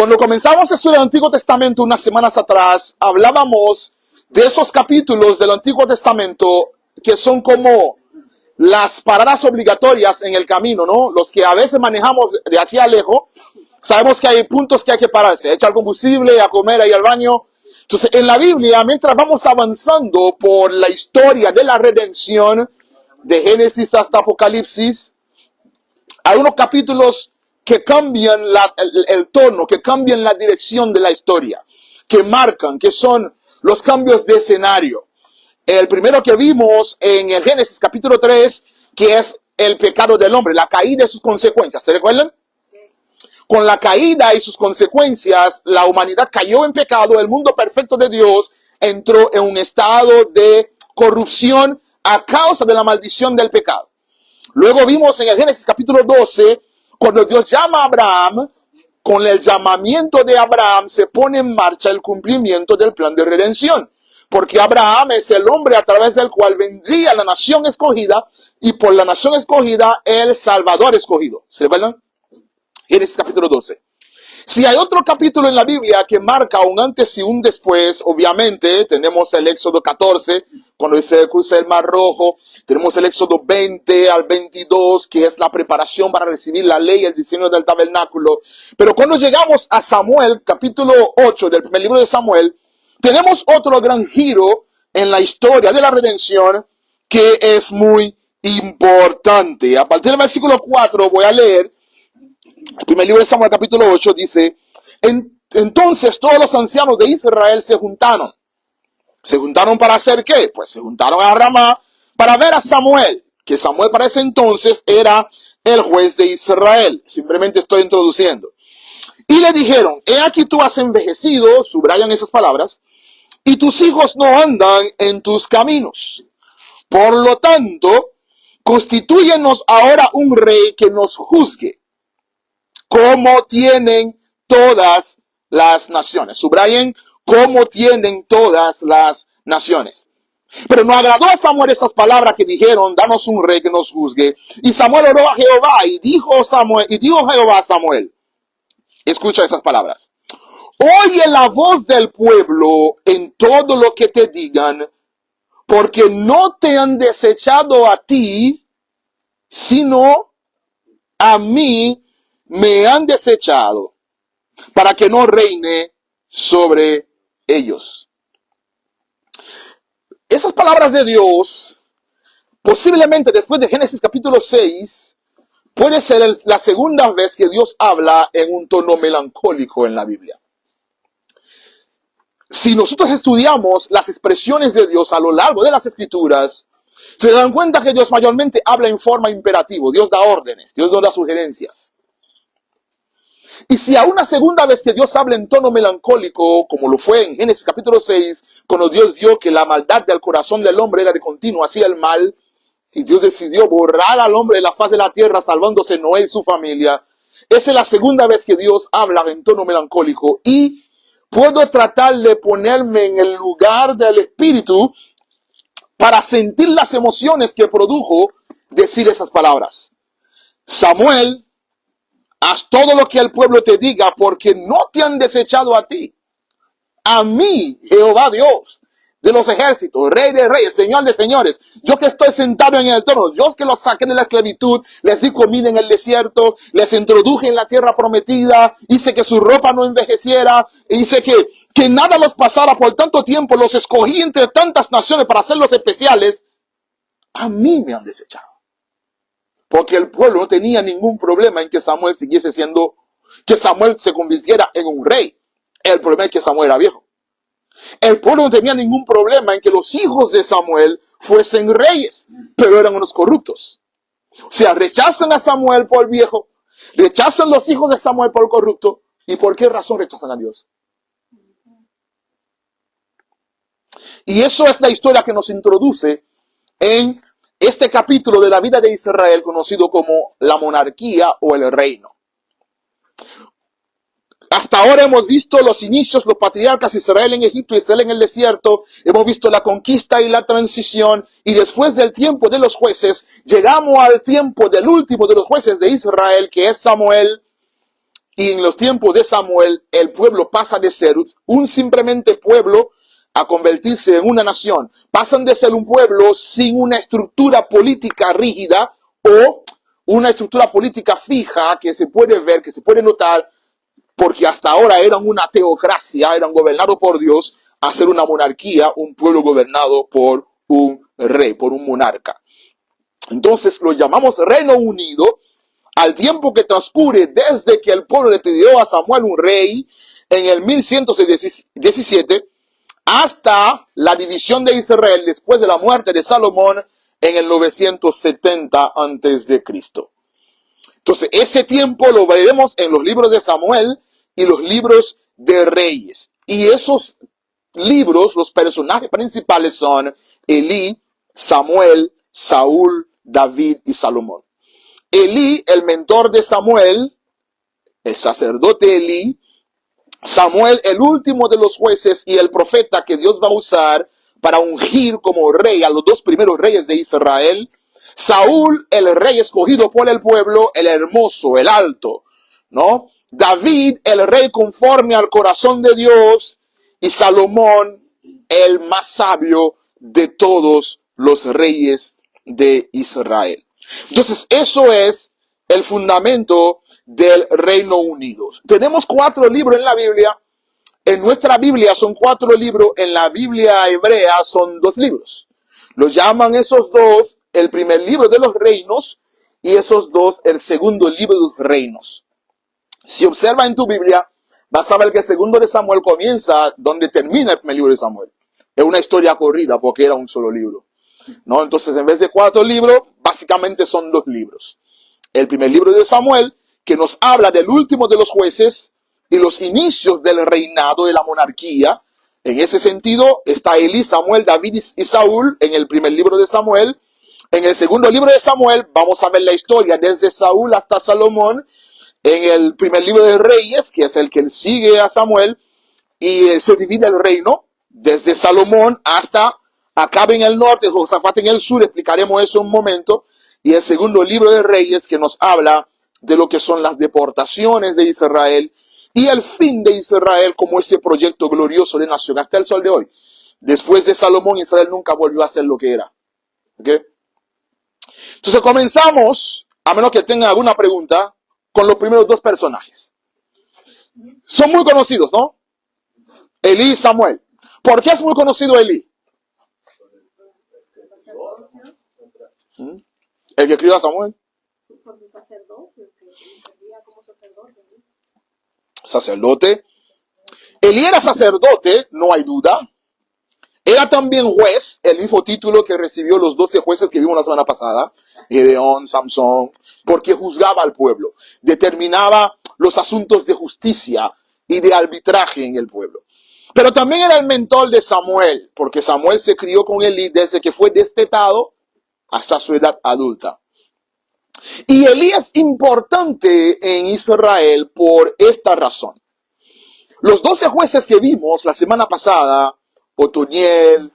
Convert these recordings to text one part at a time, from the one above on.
Cuando comenzamos a estudiar el Antiguo Testamento unas semanas atrás, hablábamos de esos capítulos del Antiguo Testamento que son como las paradas obligatorias en el camino, ¿no? Los que a veces manejamos de aquí a lejos, sabemos que hay puntos que hay que pararse, echar combustible, a comer, a ir al baño. Entonces, en la Biblia, mientras vamos avanzando por la historia de la redención, de Génesis hasta Apocalipsis, hay unos capítulos que cambian el tono, que cambian la dirección de la historia, que marcan, que son los cambios de escenario. El primero que vimos en el Génesis capítulo 3, que es el pecado del hombre, la caída y sus consecuencias. ¿Se recuerdan? Con la caída y sus consecuencias, la humanidad cayó en pecado, el mundo perfecto de Dios entró en un estado de corrupción a causa de la maldición del pecado. Luego vimos en el Génesis capítulo 12, cuando Dios llama a Abraham, con el llamamiento de Abraham se pone en marcha el cumplimiento del plan de redención. Porque Abraham es el hombre a través del cual vendría la nación escogida y por la nación escogida el Salvador escogido. ¿Se recuerdan? Génesis capítulo 12. Si hay otro capítulo en la Biblia que marca un antes y un después, obviamente tenemos el Éxodo 14, cuando se cruza el Mar Rojo. Tenemos el Éxodo 20 al 22, que es la preparación para recibir la ley, el diseño del tabernáculo. Pero cuando llegamos a Samuel, capítulo 8 del primer libro de Samuel, tenemos otro gran giro en la historia de la redención que es muy importante. A partir del versículo 4 voy a leer. El primer libro de Samuel, capítulo 8, dice: entonces todos los ancianos de Israel se juntaron. ¿Se juntaron para hacer qué? Pues se juntaron a Ramá para ver a Samuel, que Samuel para ese entonces era el juez de Israel. Simplemente estoy introduciendo. Y le dijeron: he aquí tú has envejecido, subrayan esas palabras, y tus hijos no andan en tus caminos. Por lo tanto, constitúyenos ahora un rey que nos juzgue, como tienen todas las naciones. Subrayen, como tienen todas las naciones. Pero no agradó a Samuel esas palabras que dijeron: danos un rey que nos juzgue. Y Samuel oró a Jehová y dijo Jehová a Samuel: escucha esas palabras. Oye la voz del pueblo en todo lo que te digan, porque no te han desechado a ti, sino a mí me han desechado, para que no reine sobre ellos. Esas palabras de Dios, posiblemente después de Génesis capítulo 6, puede ser la segunda vez que Dios habla en un tono melancólico en la Biblia. Si nosotros estudiamos las expresiones de Dios a lo largo de las Escrituras, se dan cuenta que Dios mayormente habla en forma imperativa. Dios da órdenes, Dios da sugerencias. Y si a una segunda vez que Dios habla en tono melancólico, como lo fue en Génesis capítulo 6, cuando Dios vio que la maldad del corazón del hombre era de continuo, hacía el mal, y Dios decidió borrar al hombre de la faz de la tierra, salvándose Noé y su familia. Esa es la segunda vez que Dios habla en tono melancólico. Y puedo tratar de ponerme en el lugar del Espíritu para sentir las emociones que produjo decir esas palabras. Samuel, haz todo lo que el pueblo te diga, porque no te han desechado a ti. A mí, Jehová Dios de los ejércitos, Rey de reyes, Señor de señores. Yo que estoy sentado en el trono, yo que los saqué de la esclavitud, les di comida en el desierto, les introduje en la tierra prometida, hice que su ropa no envejeciera, hice que nada los pasara por tanto tiempo, los escogí entre tantas naciones para hacerlos especiales. A mí me han desechado. Porque el pueblo no tenía ningún problema en que Samuel siguiese siendo, que Samuel se convirtiera en un rey. El problema es que Samuel era viejo. El pueblo no tenía ningún problema en que los hijos de Samuel fuesen reyes, pero eran unos corruptos. O sea, rechazan a Samuel por viejo, rechazan los hijos de Samuel por corrupto. ¿Y por qué razón rechazan a Dios? Y eso es la historia que nos introduce en este capítulo de la vida de Israel, conocido como la monarquía o el reino. Hasta ahora hemos visto los inicios, los patriarcas, Israel en Egipto, Israel en el desierto. Hemos visto la conquista y la transición. Y después del tiempo de los jueces, llegamos al tiempo del último de los jueces de Israel, que es Samuel. Y en los tiempos de Samuel, el pueblo pasa de ser un simplemente pueblo a convertirse en una nación. Pasan de ser un pueblo sin una estructura política rígida o una estructura política fija que se puede ver, que se puede notar, porque hasta ahora eran una teocracia, eran gobernados por Dios, a ser una monarquía, un pueblo gobernado por un rey, por un monarca. Entonces lo llamamos Reino Unido al tiempo que transcurre desde que el pueblo le pidió a Samuel un rey en el 1117 hasta la división de Israel después de la muerte de Salomón en el 970 antes de Cristo. Entonces, ese tiempo lo veremos en los libros de Samuel y los libros de Reyes. Y esos libros, los personajes principales son Elí, Samuel, Saúl, David y Salomón. Elí, el mentor de Samuel, el sacerdote Elí, Samuel, el último de los jueces y el profeta que Dios va a usar para ungir como rey a los dos primeros reyes de Israel. Saúl, el rey escogido por el pueblo, el hermoso, el alto, ¿no? David, el rey conforme al corazón de Dios. Y Salomón, el más sabio de todos los reyes de Israel. Entonces, eso es el fundamento del Reino Unido. Tenemos 4 libros en la Biblia. En nuestra Biblia son 4 libros. En la Biblia hebrea son 2 libros. Los llaman esos 2 el primer libro de los reinos y esos 2 el segundo libro de los reinos. Si observa en tu Biblia, vas a ver que el segundo de Samuel comienza donde termina el primer libro de Samuel. Es una historia corrida porque era un solo libro, ¿no? Entonces, en vez de 4 libros, básicamente son 2 libros. El primer libro de Samuel, que nos habla del último de los jueces y los inicios del reinado de la monarquía. En ese sentido, está Elí, Samuel, David y Saúl en el primer libro de Samuel. En el segundo libro de Samuel, vamos a ver la historia desde Saúl hasta Salomón. En el primer libro de Reyes, que es el que sigue a Samuel, y se divide el reino desde Salomón hasta Acabe en el norte, Josafat en el sur, explicaremos eso en un momento. Y el segundo libro de Reyes, que nos habla de lo que son las deportaciones de Israel y el fin de Israel como ese proyecto glorioso de nación hasta el sol de hoy. Después de Salomón, Israel nunca volvió a ser lo que era. ¿Okay? Entonces comenzamos, a menos que tengan alguna pregunta, con los primeros 2 personajes. Son muy conocidos, ¿no? Elí y Samuel. ¿Por qué es muy conocido Elí? El que crió a Samuel. Por su sacerdocio, que servía como sacerdote. Sacerdote. Elí era sacerdote, no hay duda. Era también juez, el mismo título que recibió los 12 jueces que vimos la semana pasada. Gedeón, Samson, porque juzgaba al pueblo. Determinaba los asuntos de justicia y de arbitraje en el pueblo. Pero también era el mentor de Samuel, porque Samuel se crió con Elí desde que fue destetado hasta su edad adulta. Y Elí es importante en Israel por esta razón. Los 12 jueces que vimos la semana pasada, Otoniel,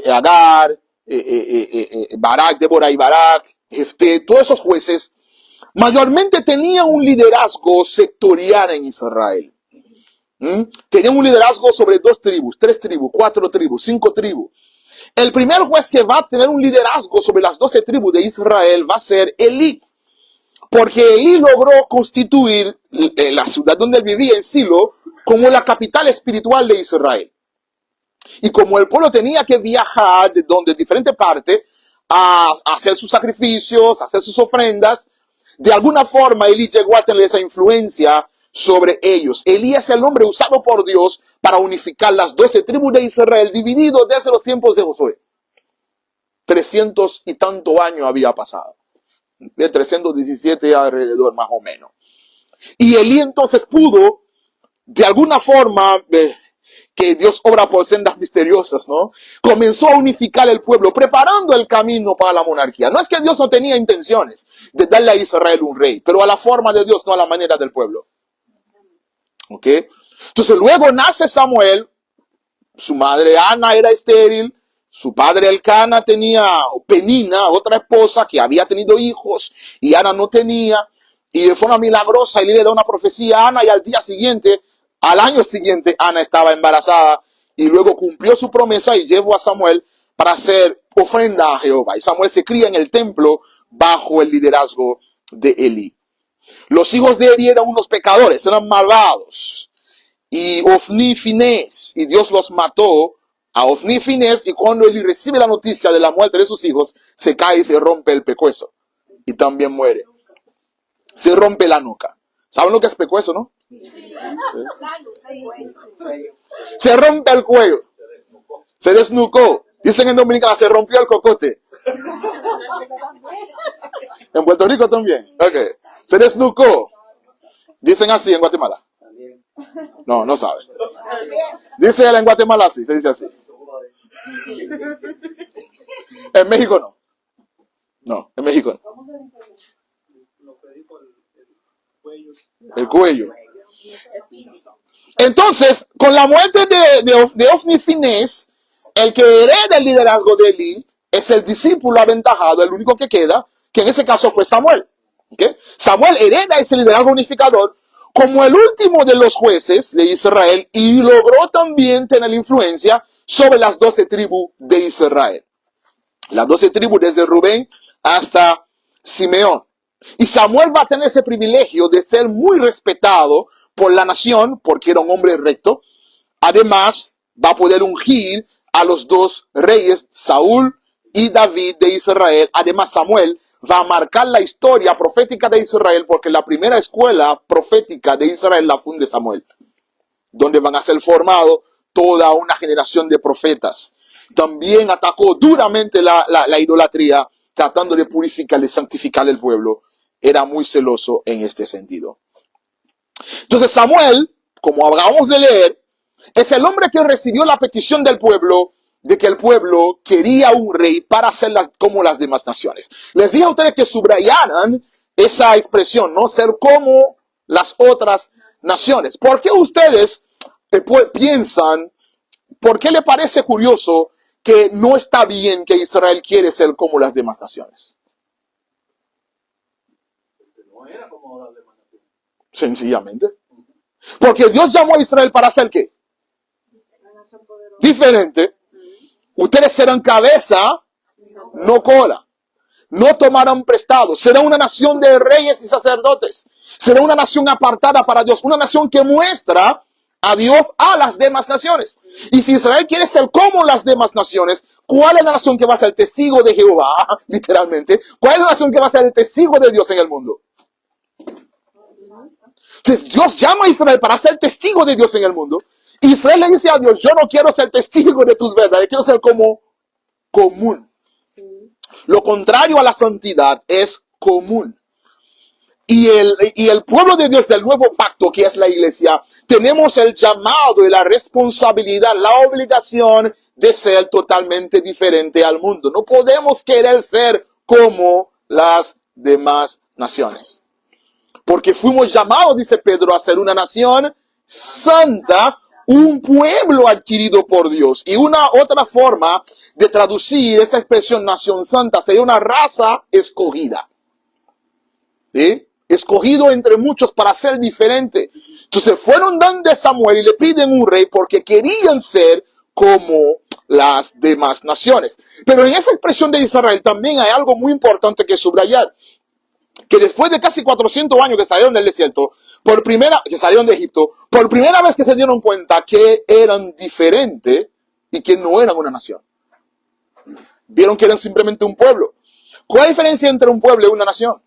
Agar, Barak, Débora y Barak, Jefté, todos esos jueces, mayormente tenían un liderazgo sectorial en Israel. Tenían un liderazgo sobre 2 tribus, 3 tribus, 4 tribus, 5 tribus. El primer juez que va a tener un liderazgo sobre las 12 tribus de Israel va a ser Elí. Porque Elí logró constituir la ciudad donde él vivía, en Silo, como la capital espiritual de Israel. Y como el pueblo tenía que viajar de diferentes partes a hacer sus sacrificios, a hacer sus ofrendas, de alguna forma Elí llegó a tener esa influencia sobre ellos. Elí es el hombre usado por Dios para unificar las 12 tribus de Israel, dividido desde los tiempos de Josué. 300 y tanto años había pasado. De 317 alrededor, más o menos. Y Elí entonces pudo, de alguna forma, que Dios obra por sendas misteriosas, ¿no? Comenzó a unificar el pueblo, preparando el camino para la monarquía. No es que Dios no tenía intenciones de darle a Israel un rey, pero a la forma de Dios, no a la manera del pueblo. ¿Ok? Entonces luego nace Samuel, su madre Ana era estéril, su padre Elcana tenía Penina, otra esposa que había tenido hijos, y Ana no tenía. y de forma milagrosa Elí le da una profecía a Ana y al año siguiente, Ana estaba embarazada y luego cumplió su promesa y llevó a Samuel para hacer ofrenda a Jehová. Y Samuel se cría en el templo bajo el liderazgo de Elí. Los hijos de Elí eran unos pecadores, eran malvados. Y Ofni y Finés, y Dios los mató a Ofni y Finés, y cuando Elí recibe la noticia de la muerte de sus hijos, se cae y se rompe el pescuezo. Y también muere. Se rompe la nuca. ¿Saben lo que es pescuezo, no? Se rompe el cuello. Se desnucó. Dicen en Dominicana, se rompió el cocote. En Puerto Rico también. Ok. Se desnucó. Dicen así en Guatemala. No, no saben. Dice él en Guatemala así, se dice así. En México no. No, en México no. El cuello. Entonces, con la muerte de Ofni y Finés, el que hereda el liderazgo de Elí es el discípulo aventajado, el único que queda, que en ese caso fue Samuel. ¿Okay? Samuel hereda ese liderazgo unificador como el último de los jueces de Israel y logró también tener influencia sobre las 12 tribus de Israel. Las 12 tribus desde Rubén hasta Simeón. Y Samuel va a tener ese privilegio de ser muy respetado por la nación porque era un hombre recto. Además, va a poder ungir a los dos reyes, Saúl y David de Israel. Además, Samuel va a marcar la historia profética de Israel porque la primera escuela profética de Israel la funde Samuel, donde van a ser formados toda una generación de profetas. También atacó duramente la idolatría, tratando de purificar y santificar el pueblo. Era muy celoso en este sentido. Entonces Samuel, como acabamos de leer, es el hombre que recibió la petición del pueblo de que el pueblo quería un rey para hacerlas como las demás naciones. Les dije a ustedes que subrayaran esa expresión, ¿no? Ser como las otras naciones. ¿Por qué ustedes piensan, por qué le parece curioso que no está bien que Israel quiere ser como las demás naciones? No era como las demás naciones. Sencillamente. Porque Dios llamó a Israel para hacer ¿qué? Diferente. Ustedes serán cabeza, no cola. No tomarán prestado. Será una nación de reyes y sacerdotes. Será una nación apartada para Dios. Una nación que muestra a Dios a las demás naciones. Y si Israel quiere ser como las demás naciones, ¿cuál es la nación que va a ser testigo de Jehová? Literalmente. ¿Cuál es la nación que va a ser el testigo de Dios en el mundo? Entonces Dios llama a Israel para ser testigo de Dios en el mundo. Israel le dice a Dios, yo no quiero ser testigo de tus verdades, quiero ser como común. Lo contrario a la santidad es común. Y el pueblo de Dios del nuevo pacto, que es la iglesia, tenemos el llamado y la responsabilidad, la obligación de ser totalmente diferente al mundo. No podemos querer ser como las demás naciones. Porque fuimos llamados, dice Pedro, a ser una nación santa, un pueblo adquirido por Dios. Y una otra forma de traducir esa expresión nación santa sería una raza escogida. ¿Sí? Escogido entre muchos para ser diferente. Entonces fueron donde Samuel y le piden un rey porque querían ser como las demás naciones. Pero en esa expresión de Israel también hay algo muy importante que subrayar. Que después de casi 400 años que salieron del desierto, que salieron de Egipto, por primera vez que se dieron cuenta que eran diferentes y que no eran una nación. Vieron que eran simplemente un pueblo. ¿Cuál es la diferencia entre un pueblo y una nación?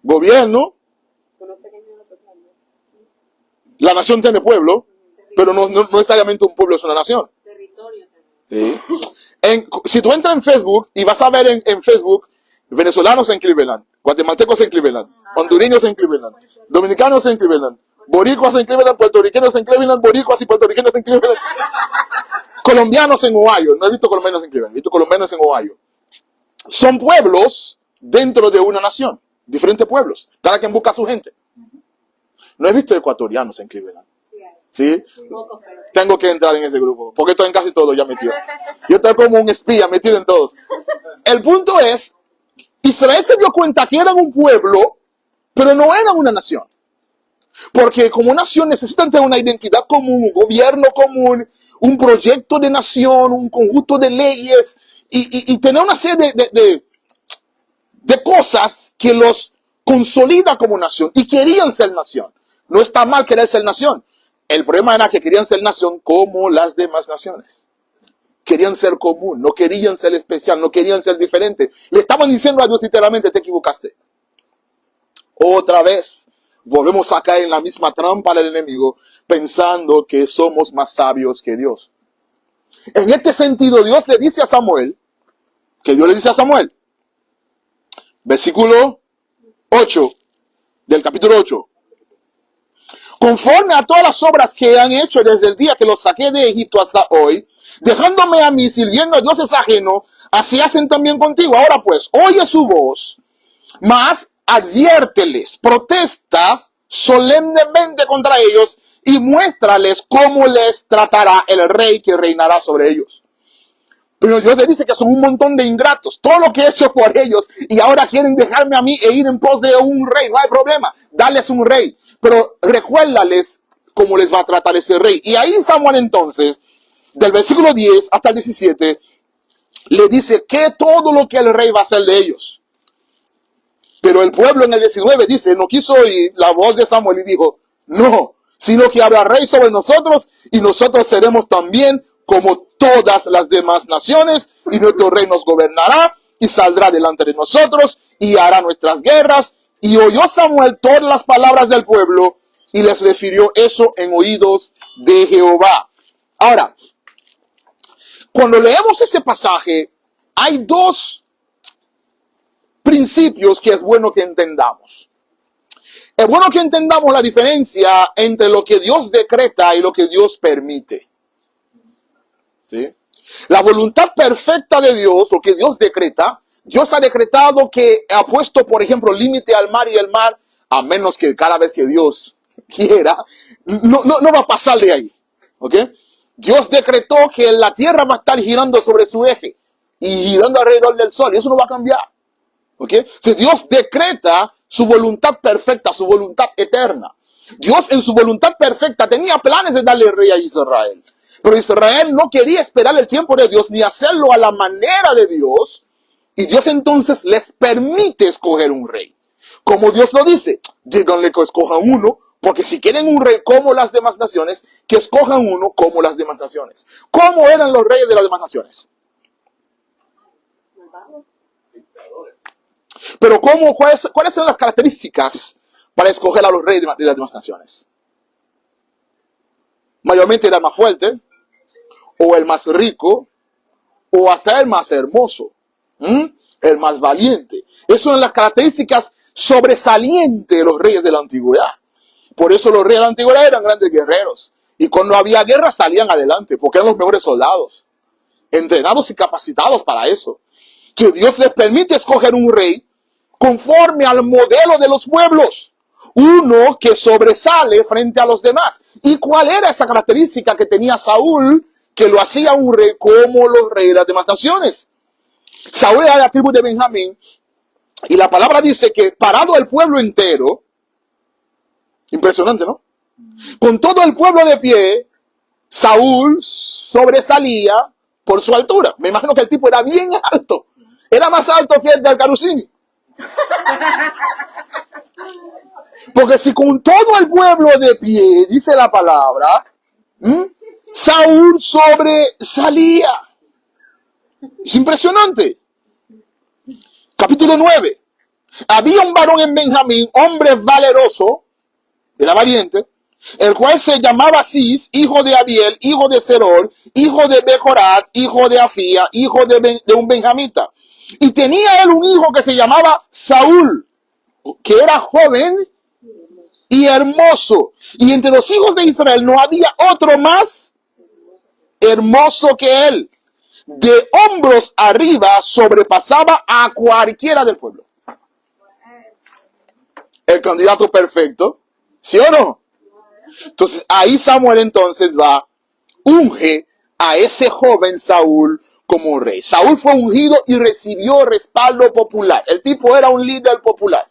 Gobierno. La nación tiene pueblo, pero no necesariamente un pueblo es una nación. ¿Sí? Si tú entras en Facebook y vas a ver en Facebook venezolanos en Cleveland, guatemaltecos en Cleveland, hondureños en Cleveland, dominicanos en Cleveland, boricuas en Cleveland, puertorriqueños en Cleveland, boricuas y puertorriqueños en Cleveland, colombianos en Ohio. No he visto colombianos en Cleveland, he visto colombianos en Ohio. Son pueblos dentro de una nación, diferentes pueblos, cada quien busca a su gente. No he visto ecuatorianos en Cleveland. ¿Sí? Tengo que entrar en ese grupo, porque estoy en casi todo ya metido. Yo estoy como un espía metido en todos. El punto es Israel se dio cuenta que eran un pueblo, pero no eran una nación. Porque como nación necesitan tener una identidad común, un gobierno común, un proyecto de nación, un conjunto de leyes y tener una serie de cosas que los consolida como nación. Y querían ser nación. No está mal querer ser nación. El problema era que querían ser nación como las demás naciones. Querían ser común, no querían ser especial, no querían ser diferentes. Le estaban diciendo a Dios literalmente, te equivocaste. Otra vez, volvemos a caer en la misma trampa del enemigo, pensando que somos más sabios que Dios. En este sentido, Dios le dice a Samuel, versículo 8 del capítulo 8. Conforme a todas las obras que han hecho desde el día que los saqué de Egipto hasta hoy, dejándome a mí sirviendo a dioses ajenos, así hacen también contigo. Ahora pues, oye su voz, mas adviérteles, protesta solemnemente contra ellos y muéstrales cómo les tratará el rey que reinará sobre ellos. Pero Dios le dice que son un montón de ingratos, todo lo que he hecho por ellos y ahora quieren dejarme a mí e ir en pos de un rey. No hay problema, dales un rey. Pero recuérdales cómo les va a tratar ese rey. Y ahí Samuel entonces, del versículo 10 hasta el 17, le dice que todo lo que el rey va a hacer de ellos. Pero el pueblo en el 19 dice, no quiso oír la voz de Samuel y dijo, no, sino que habrá rey sobre nosotros y nosotros seremos también como todas las demás naciones y nuestro rey nos gobernará y saldrá delante de nosotros y hará nuestras guerras. Y oyó Samuel todas las palabras del pueblo y les refirió eso en oídos de Jehová. Ahora, cuando leemos ese pasaje, hay dos principios que es bueno que entendamos. Es bueno que entendamos la diferencia entre lo que Dios decreta y lo que Dios permite. ¿Sí? La voluntad perfecta de Dios, lo que Dios decreta, Dios ha decretado que ha puesto, por ejemplo, límite al mar y el mar, a menos que cada vez que Dios quiera, no va a pasar de ahí. ¿Ok? Dios decretó que la tierra va a estar girando sobre su eje y girando alrededor del sol, y eso no va a cambiar. ¿Ok? Si Dios decreta su voluntad perfecta, su voluntad eterna. Dios en su voluntad perfecta tenía planes de darle rey a Israel. Pero Israel no quería esperar el tiempo de Dios ni hacerlo a la manera de Dios. Y Dios entonces les permite escoger un rey. Como Dios lo dice, díganle que escojan uno, porque si quieren un rey como las demás naciones, que escojan uno como las demás naciones. ¿Cómo eran los reyes de las demás naciones? Pero ¿cuáles son las características para escoger a los reyes de las demás naciones? Mayormente era el más fuerte, o el más rico, o hasta el más hermoso, el más valiente. Esas son las características sobresalientes de los reyes de la antigüedad. Por eso los reyes de la antigüedad eran grandes guerreros. Y cuando había guerra salían adelante, porque eran los mejores soldados, entrenados y capacitados para eso. Que Dios les permite escoger un rey conforme al modelo de los pueblos. Uno que sobresale frente a los demás. ¿Y cuál era esa característica que tenía Saúl que lo hacía un rey como los reyes de las demás naciones? Saúl era de la tribu de Benjamín y la palabra dice que parado el pueblo entero, impresionante, ¿no? Con todo el pueblo de pie, Saúl sobresalía por su altura. Me imagino que el tipo era bien alto. Era más alto que el de Alcarucini. Porque si con todo el pueblo de pie, dice la palabra, Saúl sobresalía. Es impresionante. Capítulo 9. Había un varón en Benjamín, hombre valeroso, era valiente, el cual se llamaba Cis, hijo de Abiel, hijo de Seror, hijo de Becorat, hijo de Afía, hijo de un benjamita. Y tenía él un hijo que se llamaba Saúl, que era joven y hermoso. Y entre los hijos de Israel no había otro más hermoso que él. De hombros arriba sobrepasaba a cualquiera del pueblo. El candidato perfecto, ¿sí o no? Entonces ahí Samuel entonces va, unge a ese joven Saúl como rey. Saúl fue ungido y recibió respaldo popular. El tipo era un líder popular.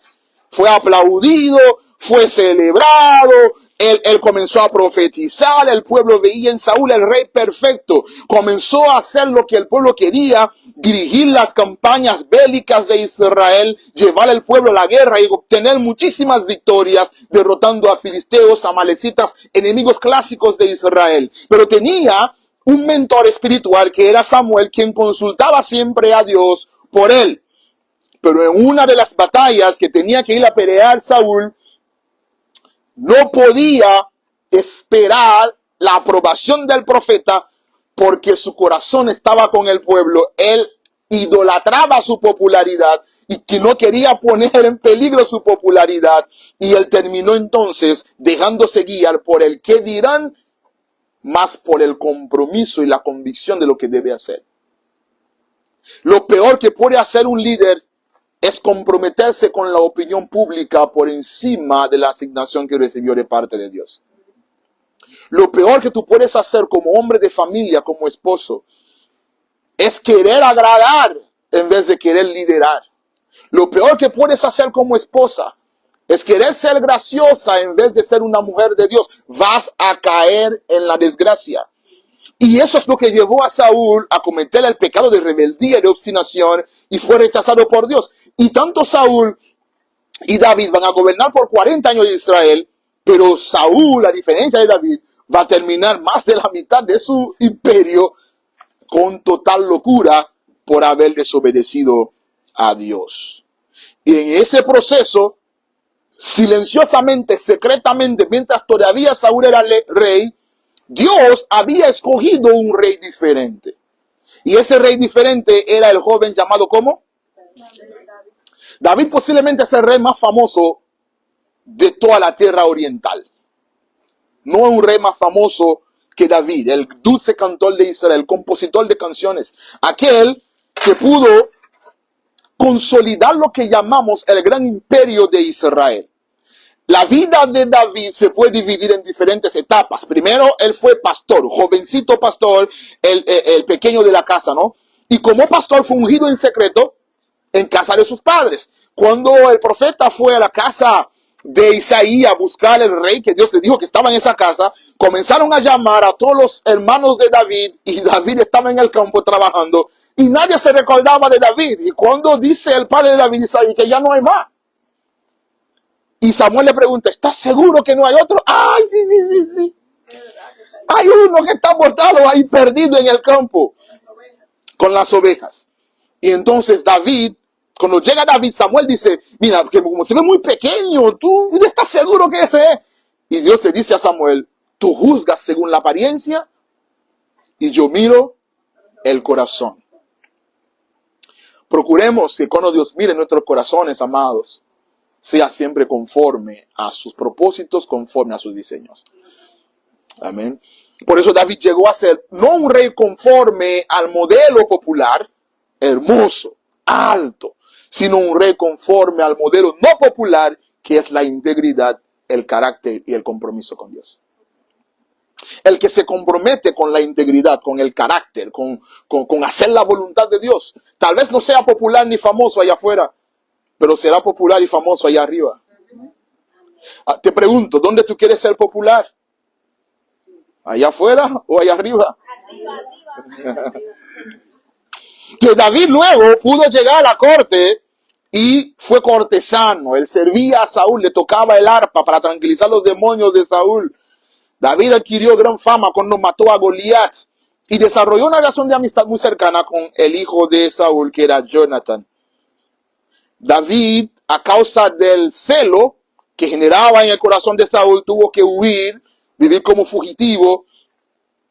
Fue aplaudido, fue celebrado, él comenzó a profetizar, el pueblo veía en Saúl el rey perfecto. Comenzó a hacer lo que el pueblo quería, dirigir las campañas bélicas de Israel, llevar al pueblo a la guerra y obtener muchísimas victorias, derrotando a filisteos, amalecitas, enemigos clásicos de Israel. Pero tenía un mentor espiritual que era Samuel, quien consultaba siempre a Dios por él. Pero en una de las batallas que tenía que ir a pelear Saúl, no podía esperar la aprobación del profeta porque su corazón estaba con el pueblo. Él idolatraba su popularidad y que no quería poner en peligro su popularidad. Y él terminó entonces dejándose guiar por el qué dirán, más por el compromiso y la convicción de lo que debe hacer. Lo peor que puede hacer un líder es comprometerse con la opinión pública por encima de la asignación que recibió de parte de Dios. Lo peor que tú puedes hacer como hombre de familia, como esposo, es querer agradar en vez de querer liderar. Lo peor que puedes hacer como esposa es querer ser graciosa en vez de ser una mujer de Dios. Vas a caer en la desgracia. Y eso es lo que llevó a Saúl a cometer el pecado de rebeldía y de obstinación y fue rechazado por Dios. Y tanto Saúl y David van a gobernar por 40 años de Israel, pero Saúl, a diferencia de David, va a terminar más de la mitad de su imperio con total locura por haber desobedecido a Dios. Y en ese proceso, silenciosamente, secretamente, mientras todavía Saúl era rey, Dios había escogido un rey diferente. Y ese rey diferente era el joven llamado ¿cómo? David posiblemente es el rey más famoso de toda la tierra oriental. No es un rey más famoso que David, el dulce cantor de Israel, el compositor de canciones. Aquel que pudo consolidar lo que llamamos el gran imperio de Israel. La vida de David se puede dividir en diferentes etapas. Primero, él fue pastor, jovencito pastor, el pequeño de la casa, ¿no? Y como pastor fue ungido en secreto en casa de sus padres. Cuando el profeta fue a la casa de Isaías a buscar el rey que Dios le dijo que estaba en esa casa, comenzaron a llamar a todos los hermanos de David y David estaba en el campo trabajando y nadie se recordaba de David. Y cuando dice el padre de David, Isaías, que ya no hay más. Y Samuel le pregunta, ¿estás seguro que no hay otro? ¡Ay, sí! Hay uno que está botado ahí perdido en el campo con las ovejas. Y entonces David, cuando llega David, Samuel dice, mira, que como se ve muy pequeño, ¿tú estás seguro que ese es? Y Dios le dice a Samuel, tú juzgas según la apariencia y yo miro el corazón. Procuremos que cuando Dios mire nuestros corazones, amados, sea siempre conforme a sus propósitos, conforme a sus diseños. Amén. Por eso David llegó a ser no un rey conforme al modelo popular, hermoso, alto, sino un rey conforme al modelo no popular, que es la integridad, el carácter y el compromiso con Dios. El que se compromete con la integridad, con el carácter, con hacer la voluntad de Dios. Tal vez no sea popular ni famoso allá afuera, pero será popular y famoso allá arriba. Te pregunto, ¿dónde tú quieres ser popular? ¿Allá afuera o allá arriba? Arriba. Que David luego pudo llegar a la corte y fue cortesano. Él servía a Saúl, le tocaba el arpa para tranquilizar los demonios de Saúl. David adquirió gran fama cuando mató a Goliat y desarrolló una relación de amistad muy cercana con el hijo de Saúl, que era Jonathan. David, a causa del celo que generaba en el corazón de Saúl, tuvo que huir, vivir como fugitivo.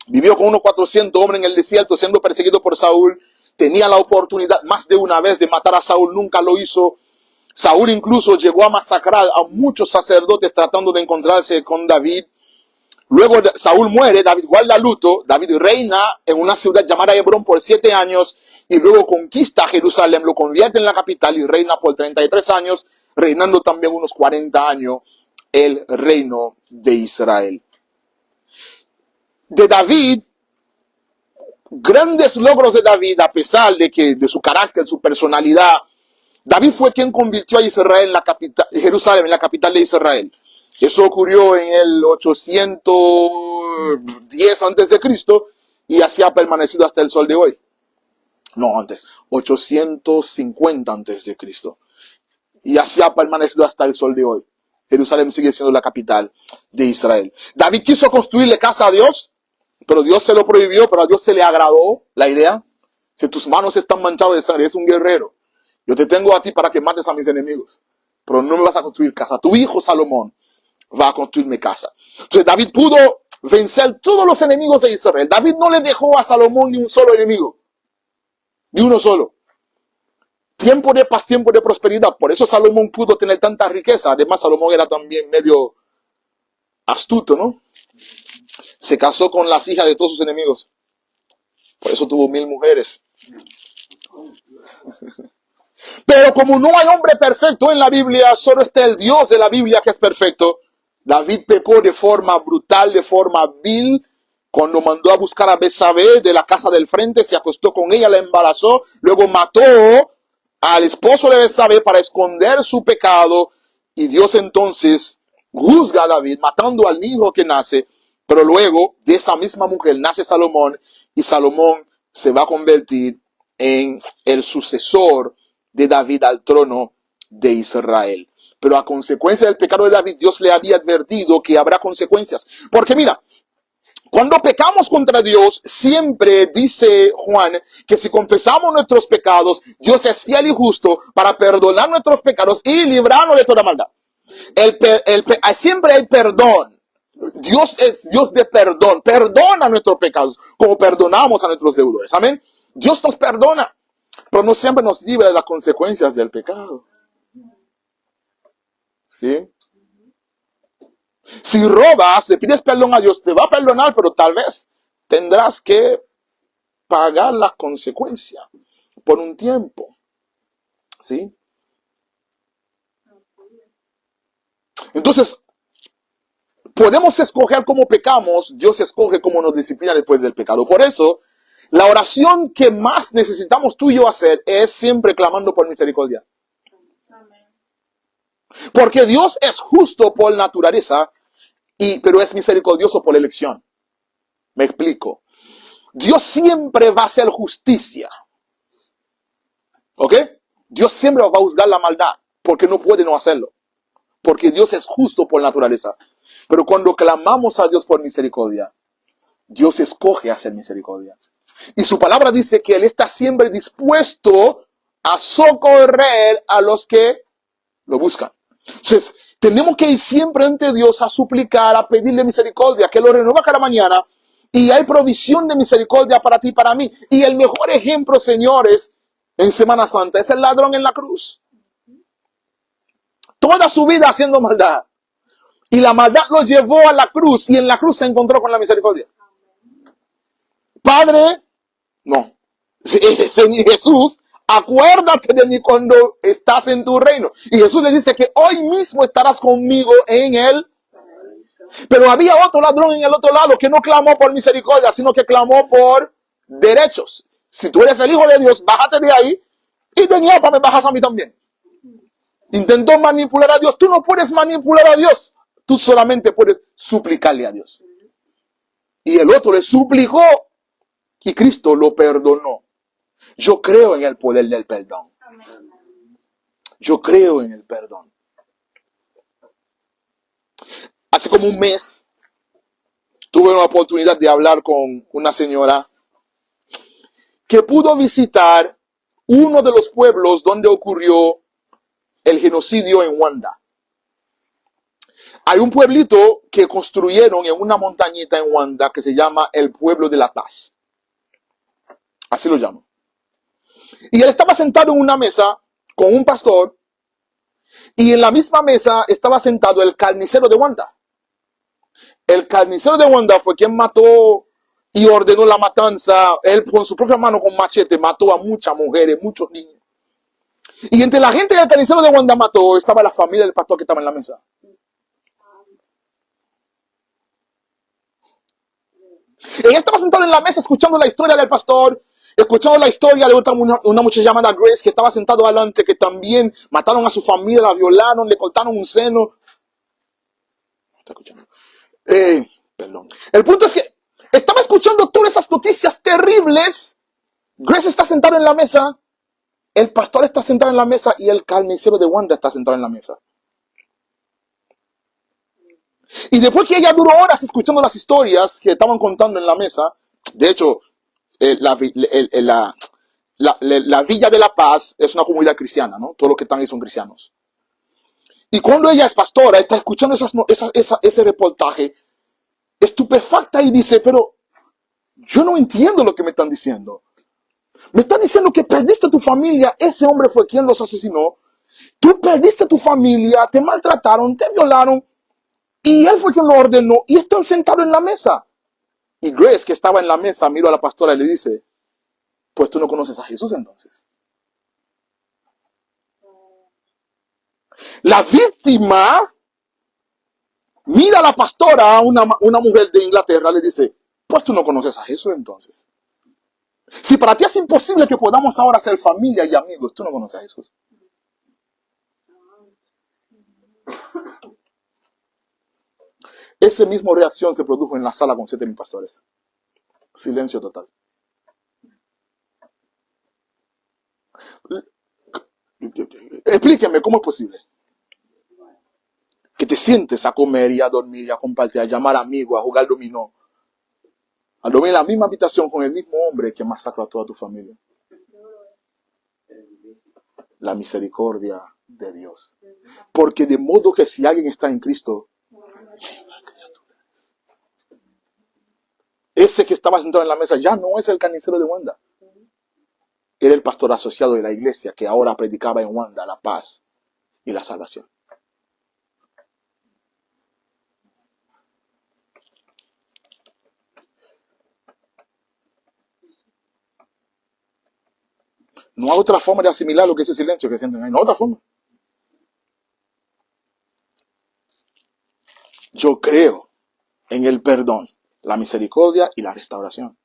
Vivió con unos 400 hombres en el desierto siendo perseguido por Saúl. Tenía la oportunidad más de una vez de matar a Saúl, nunca lo hizo. Saúl incluso llegó a masacrar a muchos sacerdotes tratando de encontrarse con David. Luego Saúl muere, David guarda luto, David reina en una ciudad llamada Hebrón por 7 años y luego conquista Jerusalén, lo convierte en la capital y reina por 33 años, reinando también unos 40 años el reino de Israel. De David, grandes logros de David, a pesar de su carácter, su personalidad, David fue quien convirtió a Israel en la capital, Jerusalén, en la capital de Israel. Eso ocurrió en el 810 antes de Cristo y así ha permanecido hasta el sol de hoy. No, antes, 850 antes de Cristo. Y así ha permanecido hasta el sol de hoy. Jerusalén sigue siendo la capital de Israel. David quiso construirle casa a Dios, pero Dios se lo prohibió, pero a Dios se le agradó la idea. Si tus manos están manchadas de sangre, eres un guerrero. Yo te tengo a ti para que mates a mis enemigos, pero no me vas a construir casa. Tu hijo Salomón va a construirme casa. Entonces David pudo vencer todos los enemigos de Israel. David no le dejó a Salomón ni un solo enemigo, ni uno solo. Tiempo de paz, tiempo de prosperidad. Por eso Salomón pudo tener tanta riqueza. Además, Salomón era también medio astuto, ¿no? Se casó con las hijas de todos sus enemigos. Por eso tuvo 1000 mujeres. Pero como no hay hombre perfecto en la Biblia, solo está el Dios de la Biblia que es perfecto. David pecó de forma brutal, de forma vil, cuando mandó a buscar a Betsabé de la casa del frente, se acostó con ella, la embarazó, luego mató al esposo de Betsabé para esconder su pecado, y Dios entonces juzga a David matando al hijo que nace, pero luego de esa misma mujer nace Salomón, y Salomón se va a convertir en el sucesor de David al trono de Israel. Pero a consecuencia del pecado de David, Dios le había advertido que habrá consecuencias. Porque mira, cuando pecamos contra Dios, siempre dice Juan que si confesamos nuestros pecados, Dios es fiel y justo para perdonar nuestros pecados y librarnos de toda maldad. Siempre hay perdón. Dios es Dios de perdón. Perdona nuestros pecados como perdonamos a nuestros deudores. Amén. Dios nos perdona, pero no siempre nos libra de las consecuencias del pecado. ¿Sí? Si robas, le pides perdón a Dios, te va a perdonar, pero tal vez tendrás que pagar las consecuencias por un tiempo. ¿Sí? Entonces, podemos escoger cómo pecamos, Dios escoge cómo nos disciplina después del pecado. Por eso, la oración que más necesitamos tú y yo hacer es siempre clamando por misericordia. Porque Dios es justo por naturaleza, pero es misericordioso por elección. Me explico. Dios siempre va a hacer justicia. ¿Ok? Dios siempre va a juzgar la maldad, porque no puede no hacerlo. Porque Dios es justo por naturaleza. Pero cuando clamamos a Dios por misericordia, Dios escoge hacer misericordia. Y su palabra dice que Él está siempre dispuesto a socorrer a los que lo buscan. Entonces, tenemos que ir siempre ante Dios a suplicar, a pedirle misericordia, que lo renueva cada mañana. Y hay provisión de misericordia para ti y para mí. Y el mejor ejemplo, señores, en Semana Santa es el ladrón en la cruz. Toda su vida haciendo maldad. Y la maldad lo llevó a la cruz. Y en la cruz se encontró con la misericordia. Padre, no. Señor Jesús, acuérdate de mí cuando estás en tu reino. Y Jesús le dice que hoy mismo estarás conmigo en él. Pero había otro ladrón en el otro lado que no clamó por misericordia, sino que clamó por derechos. Si tú eres el Hijo de Dios, bájate de ahí y de ñapa me bajas a mí también. Intentó manipular a Dios. Tú no puedes manipular a Dios. Tú solamente puedes suplicarle a Dios. Y el otro le suplicó y Cristo lo perdonó. Yo creo en el poder del perdón. Yo creo en el perdón. Hace como un mes tuve una oportunidad de hablar con una señora que pudo visitar uno de los pueblos donde ocurrió el genocidio en Wanda. Hay un pueblito que construyeron en una montañita en Wanda que se llama el Pueblo de la Paz. Así lo llaman. Y él estaba sentado en una mesa con un pastor y en la misma mesa estaba sentado el carnicero de Wanda. El carnicero de Wanda fue quien mató y ordenó la matanza. Él con su propia mano con machete mató a muchas mujeres, muchos niños. Y entre la gente que el carnicero de Wanda mató estaba la familia del pastor que estaba en la mesa. Ella estaba sentada en la mesa escuchando la historia del pastor, escuchando la historia de una muchacha llamada Grace que estaba sentado adelante, que también mataron a su familia, la violaron, le cortaron un seno. ¿Está escuchando? Perdón. El punto es que estaba escuchando todas esas noticias terribles. Grace está sentada en la mesa, el pastor está sentado en la mesa y el carnicero de Wanda está sentado en la mesa. Y después que ella duró horas escuchando las historias que estaban contando en la mesa, de hecho, la Villa de la Paz es una comunidad cristiana, ¿no? Todos los que están ahí son cristianos. Y cuando ella es pastora, está escuchando ese reportaje, estupefacta y dice, pero yo no entiendo lo que me están diciendo. Me están diciendo que perdiste tu familia, ese hombre fue quien los asesinó, tú perdiste tu familia, te maltrataron, te violaron, y él fue quien lo ordenó, y están sentados en la mesa. Y Grace, que estaba en la mesa, miró a la pastora y le dice, pues tú no conoces a Jesús entonces. La víctima mira a la pastora, una mujer de Inglaterra, le dice, pues tú no conoces a Jesús entonces. Si para ti es imposible que podamos ahora ser familia y amigos, tú no conoces a Jesús. Esa misma reacción se produjo en la sala con 7,000 pastores. Silencio total. Explíqueme cómo es posible que te sientes a comer y a dormir y a compartir, a llamar amigos, a jugar dominó, a dormir en la misma habitación con el mismo hombre que masacró a toda tu familia. La misericordia de Dios. Porque de modo que si alguien está en Cristo, ese que estaba sentado en la mesa ya no es el carnicero de Wanda. Era el pastor asociado de la iglesia que ahora predicaba en Wanda la paz y la salvación. No hay otra forma de asimilar lo que es ese silencio que sienten ahí. No hay otra forma. Yo creo en el perdón, la misericordia y la restauración.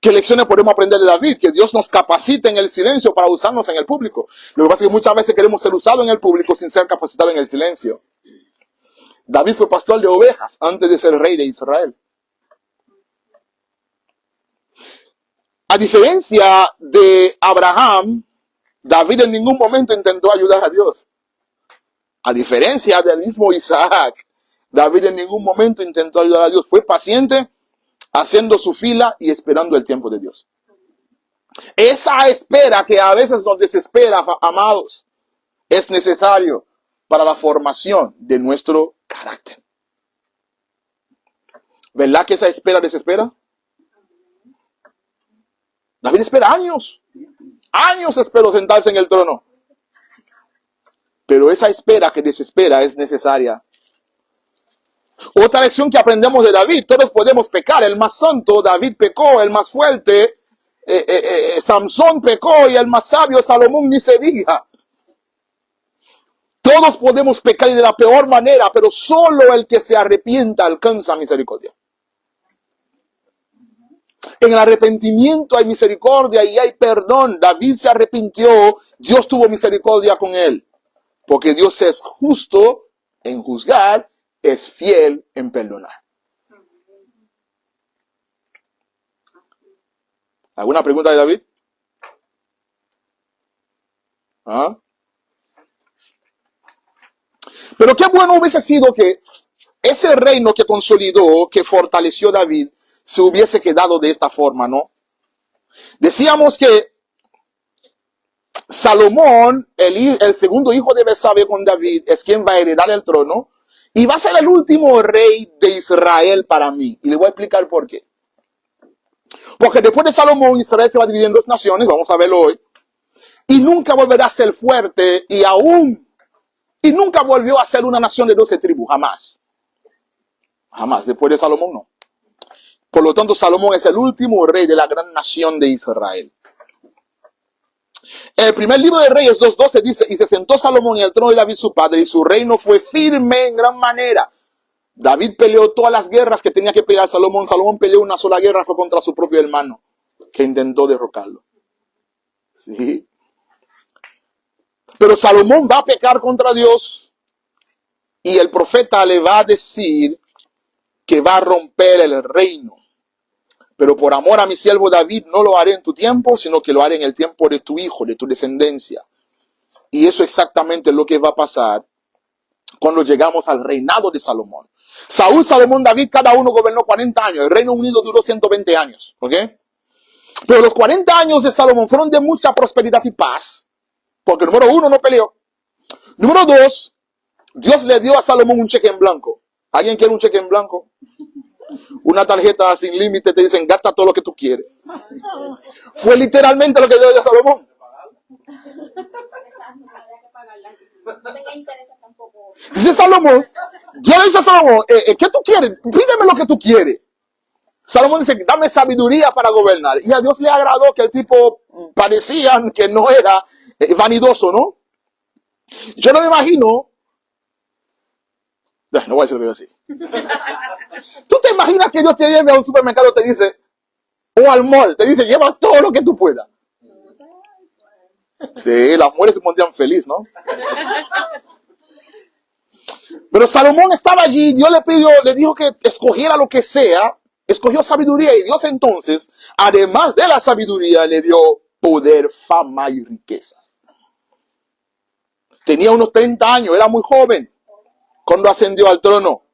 ¿Qué lecciones podemos aprender de David? Que Dios nos capacite en el silencio para usarnos en el público. Lo que pasa es que muchas veces queremos ser usados en el público sin ser capacitados en el silencio. David fue pastor de ovejas antes de ser rey de Israel. A diferencia de Abraham, David en ningún momento intentó ayudar a Dios. A diferencia del mismo Isaac, David en ningún momento intentó ayudar a Dios. Fue paciente, haciendo su fila y esperando el tiempo de Dios. Esa espera que a veces nos desespera, amados, es necesario para la formación de nuestro carácter. ¿Verdad que esa espera desespera? David espera años. Años esperó sentarse en el trono. Pero esa espera que desespera es necesaria. Otra lección que aprendemos de David: todos podemos pecar. El más santo, David, pecó. El más fuerte, Samson, pecó. Y el más sabio, Salomón, ni se diga. Todos podemos pecar y de la peor manera, pero solo el que se arrepienta alcanza misericordia. En el arrepentimiento hay misericordia y hay perdón. David se arrepintió, Dios tuvo misericordia con él. Porque Dios es justo en juzgar, es fiel en perdonar. ¿Alguna pregunta de David? ¿Ah? Pero qué bueno hubiese sido que ese reino que consolidó, que fortaleció David, se hubiese quedado de esta forma, ¿no? Decíamos que Salomón, el segundo hijo de Betsabé con David, es quien va a heredar el trono y va a ser el último rey de Israel para mí. Y le voy a explicar por qué. Porque después de Salomón, Israel se va a dividir en dos naciones, vamos a verlo hoy, y nunca volverá a ser fuerte y nunca volvió a ser una nación de 12 tribus, jamás. Jamás, después de Salomón no. Por lo tanto, Salomón es el último rey de la gran nación de Israel. En el primer libro de Reyes 2:12 dice: y se sentó Salomón en el trono de David su padre, y su reino fue firme en gran manera. David peleó todas las guerras que tenía que pelear Salomón. Salomón peleó una sola guerra, fue contra su propio hermano, que intentó derrocarlo. ¿Sí? Pero Salomón va a pecar contra Dios y el profeta le va a decir que va a romper el reino. Pero por amor a mi siervo David no lo haré en tu tiempo, sino que lo haré en el tiempo de tu hijo, de tu descendencia. Y eso exactamente es lo que va a pasar cuando llegamos al reinado de Salomón. Saúl, Salomón, David, cada uno gobernó 40 años. El Reino Unido duró 120 años. ¿Ok? Pero los 40 años de Salomón fueron de mucha prosperidad y paz. Porque número uno, no peleó. Número dos, Dios le dio a Salomón un cheque en blanco. ¿Alguien quiere un cheque en blanco? Una tarjeta sin límite, te dicen, gasta todo lo que tú quieres. Fue literalmente lo que dio a Salomón. No tenga intereses tampoco. Dice Salomón, Dios le dice a Salomón, ¿qué tú quieres? Pídeme lo que tú quieres. Salomón dice, dame sabiduría para gobernar. Y a Dios le agradó que el tipo parecía que no era vanidoso, ¿no? Yo no me imagino, no voy a decir lo que voy a decir. ¿Tú te imaginas que Dios te lleve a un supermercado y te dice, o al mall, te dice, lleva todo lo que tú puedas? Sí, las mujeres se pondrían felices, ¿no? Pero Salomón estaba allí, Dios le dijo que escogiera lo que sea, escogió sabiduría y Dios entonces, además de la sabiduría, le dio poder, fama y riquezas. Tenía unos 30 años, era muy joven cuando ascendió al trono.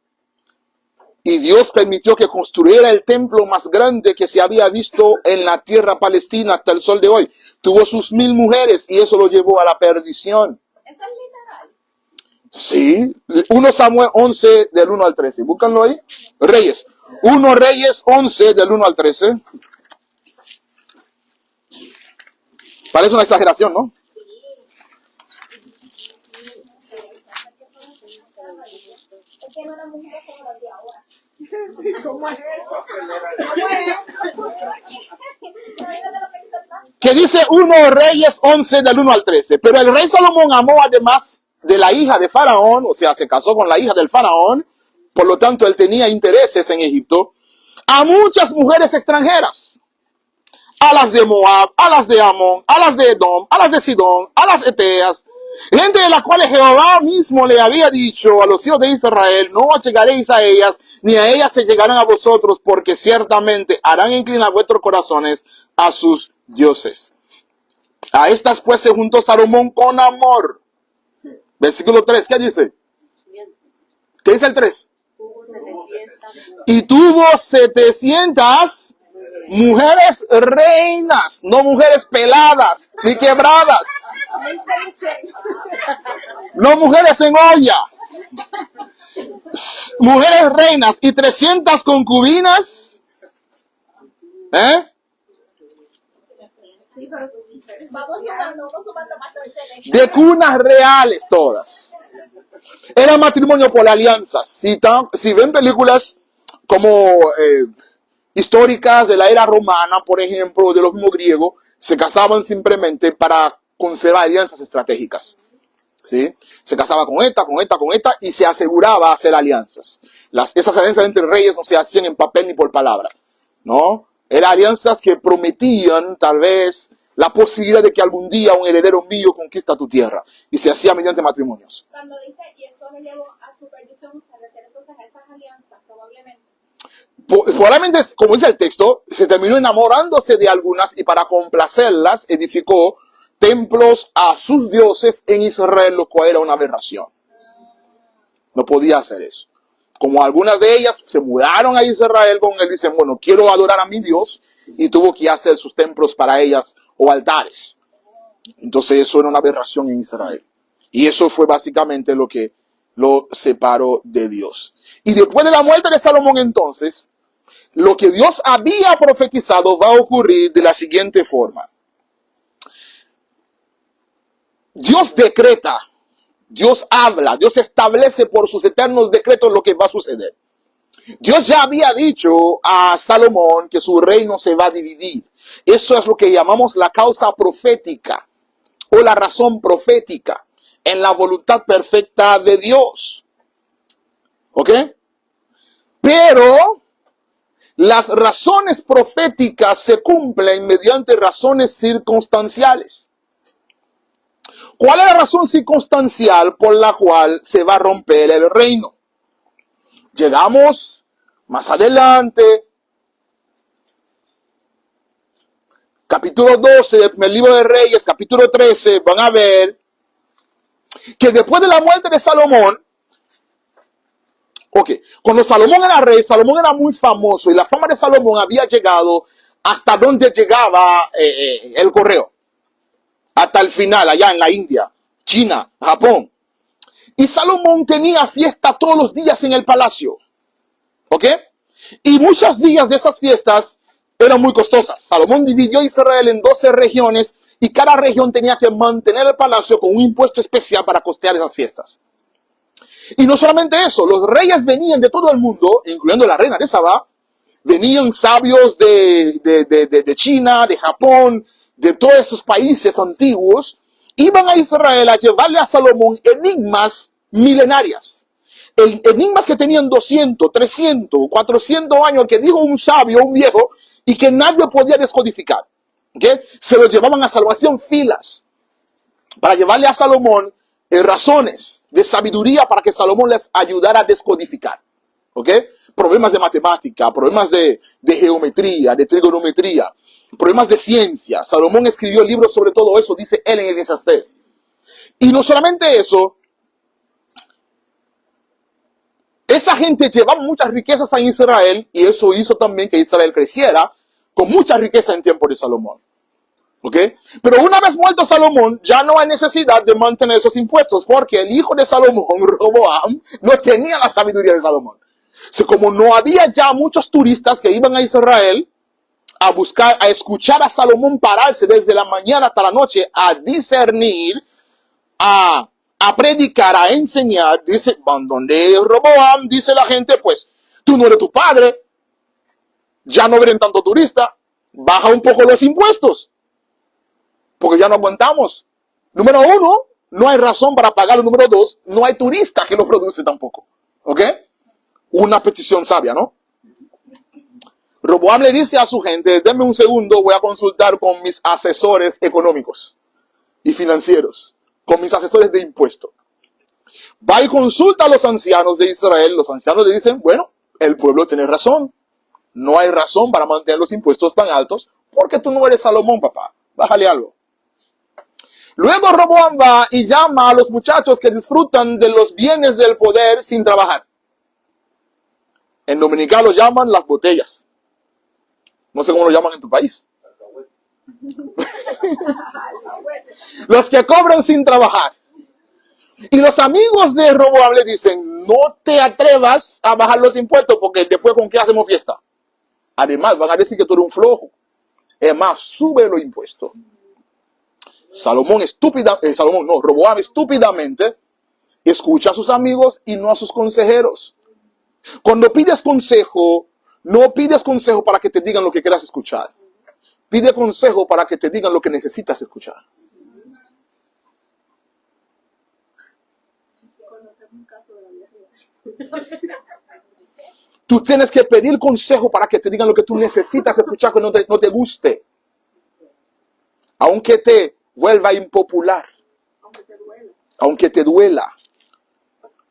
Y Dios permitió que construyera el templo más grande que se había visto en la tierra palestina hasta el sol de hoy. Tuvo sus 1000 mujeres y eso lo llevó a la perdición. ¿Eso es literal? Sí, 1 Samuel 11 del 1 al 13. Búscanlo ahí. Reyes. 1 Reyes 11 del 1 al 13. Parece una exageración, ¿no? Es que no eran mujeres como las de ahora. ¿Cómo es eso? Que dice 1 Reyes 11 del 1 al 13. Pero el rey Salomón amó además de la hija de Faraón, o sea, se casó con la hija del Faraón, por lo tanto él tenía intereses en Egipto, a muchas mujeres extranjeras. A las de Moab, a las de Amón, a las de Edom, a las de Sidón, a las eteas, gente de la cual Jehová mismo le había dicho a los hijos de Israel, no os llegaréis a ellas, ni a ellas se llegarán a vosotros, porque ciertamente harán inclinar vuestros corazones a sus dioses. A estas pues se juntó Salomón con amor. Versículo 3, ¿qué dice? ¿Qué dice el 3? Y tuvo 700 mujeres reinas, no mujeres peladas ni quebradas, no mujeres en olla, mujeres reinas y 300 concubinas, Sí, pero sus mujeres. Vamos sumando más terceros. de cunas reales todas. Era matrimonio por alianzas. Si ven películas como históricas de la era romana, por ejemplo, de los mismos griegos, se casaban simplemente para conservar alianzas estratégicas. ¿Sí? Se casaba con esta, y se aseguraba hacer alianzas. Esas alianzas entre reyes no se hacían en papel ni por palabra, ¿no? Eran alianzas que prometían tal vez la posibilidad de que algún día un heredero mío conquista tu tierra, y se hacía mediante matrimonios. Cuando dice, y eso le llevó a su perdición, se refiere entonces a esas alianzas, probablemente. Probablemente, como dice el texto, se terminó enamorándose de algunas y para complacerlas edificó templos a sus dioses en Israel, lo cual era una aberración. No podía hacer eso. Como algunas de ellas se mudaron a Israel con él, dicen, bueno, quiero adorar a mi Dios, y tuvo que hacer sus templos para ellas o altares. Entonces eso era una aberración en Israel. Y eso fue básicamente lo que lo separó de Dios. Y después de la muerte de Salomón entonces, lo que Dios había profetizado va a ocurrir de la siguiente forma. Dios decreta, Dios habla, Dios establece por sus eternos decretos lo que va a suceder. Dios ya había dicho a Salomón que su reino se va a dividir. Eso es lo que llamamos la causa profética o la razón profética en la voluntad perfecta de Dios. ¿Ok? Pero las razones proféticas se cumplen mediante razones circunstanciales. ¿Cuál es la razón circunstancial por la cual se va a romper el reino? Llegamos más adelante, capítulo 12 del primer libro de Reyes, capítulo 13, van a ver que después de la muerte de Salomón, cuando Salomón era rey, Salomón era muy famoso y la fama de Salomón había llegado hasta donde llegaba el correo. Hasta el final, allá en la India, China, Japón. Y Salomón tenía fiesta todos los días en el palacio. Y muchos días de esas fiestas eran muy costosas. Salomón dividió Israel en 12 regiones y cada región tenía que mantener el palacio con un impuesto especial para costear esas fiestas. Y no solamente eso, los reyes venían de todo el mundo, incluyendo la reina de Sabá, venían sabios de China, de Japón, de todos esos países antiguos, iban a Israel a llevarle a Salomón enigmas milenarias. Enigmas que tenían 200, 300, 400 años, que dijo un sabio, un viejo, y que nadie podía descodificar. Se los llevaban a Salomón, filas, para llevarle a Salomón razones de sabiduría para que Salomón les ayudara a descodificar. Problemas de matemática, problemas de geometría, de trigonometría, problemas de ciencia. Salomón escribió libros sobre todo eso, dice él en Eclesiastés. Y no solamente eso, esa gente llevaba muchas riquezas a Israel y eso hizo también que Israel creciera con mucha riqueza en tiempo de Salomón. Pero una vez muerto Salomón, ya no hay necesidad de mantener esos impuestos porque el hijo de Salomón, Roboam, no tenía la sabiduría de Salomón. Como no había ya muchos turistas que iban a Israel a buscar, a escuchar a Salomón pararse desde la mañana hasta la noche a discernir, a predicar, a enseñar, dice, donde Roboam, dice la gente, pues, tú no eres tu padre, ya no vienen tanto turistas, baja un poco los impuestos, porque ya no aguantamos. Número uno, no hay razón para pagarlo. Número dos, no hay turista que lo produce tampoco. Una petición sabia, ¿no? Roboam le dice a su gente, denme un segundo, voy a consultar con mis asesores económicos y financieros, con mis asesores de impuestos. Va y consulta a los ancianos de Israel. Los ancianos le dicen, bueno, el pueblo tiene razón. No hay razón para mantener los impuestos tan altos porque tú no eres Salomón, papá. Bájale algo. Luego Roboam va y llama a los muchachos que disfrutan de los bienes del poder sin trabajar. En dominicano lo llaman las botellas. No sé cómo lo llaman en tu país. Los que cobran sin trabajar. Y los amigos de Roboam le dicen, no te atrevas a bajar los impuestos porque después con qué hacemos fiesta. Además van a decir que tú eres un flojo. Es más, sube los impuestos. Roboam estúpidamente escucha a sus amigos y no a sus consejeros. Cuando pides consejo, no pides consejo para que te digan lo que quieras escuchar. Pide consejo para que te digan lo que necesitas escuchar. Tú tienes que pedir consejo para que te digan lo que tú necesitas escuchar que no te guste. Aunque te vuelva impopular. Aunque te duela.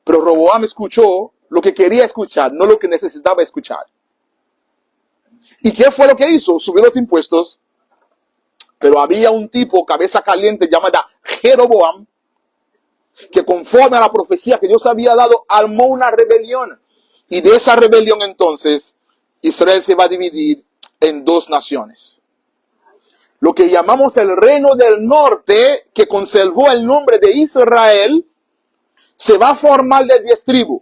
Pero Roboam escuchó lo que quería escuchar, no lo que necesitaba escuchar. ¿Y qué fue lo que hizo? Subió los impuestos. Pero había un tipo, cabeza caliente, llamado Jeroboam, que conforme a la profecía que Dios había dado, armó una rebelión. Y de esa rebelión entonces, Israel se va a dividir en dos naciones. Lo que llamamos el reino del norte, que conservó el nombre de Israel, se va a formar de 10 tribus.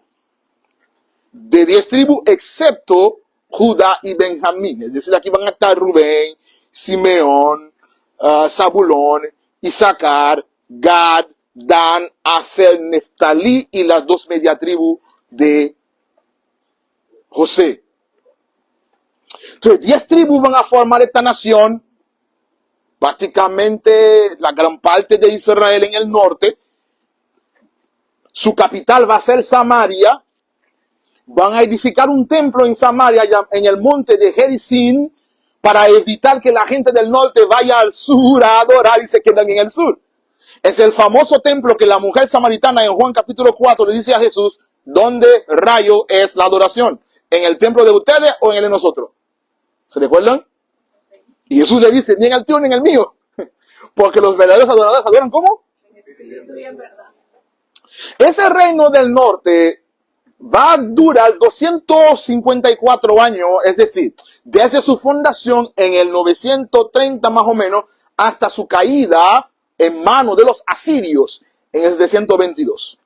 De 10 tribus, excepto Judá y Benjamín. Es decir, aquí van a estar Rubén, Simeón, Zabulón, Isaacar, Gad, Dan, Aser, Neftalí y las 2 media tribus de José. Entonces, 10 tribus van a formar esta nación. Prácticamente la gran parte de Israel en el norte. Su capital va a ser Samaria. van a edificar un templo en Samaria, en el monte de Gerizim, para evitar que la gente del norte vaya al sur a adorar y se queden en el sur. Es el famoso templo que la mujer samaritana en Juan capítulo 4 le dice a Jesús, ¿dónde rayo es la adoración? ¿En el templo de ustedes o en el de nosotros? ¿Se recuerdan? Y Jesús le dice, ni en el tuyo ni en el mío. Porque los verdaderos adoradores adoran ¿cómo? En espíritu y en verdad. Ese reino del norte va a durar 254 años, es decir, desde su fundación en el 930 más o menos, hasta su caída en manos de los asirios en el 722.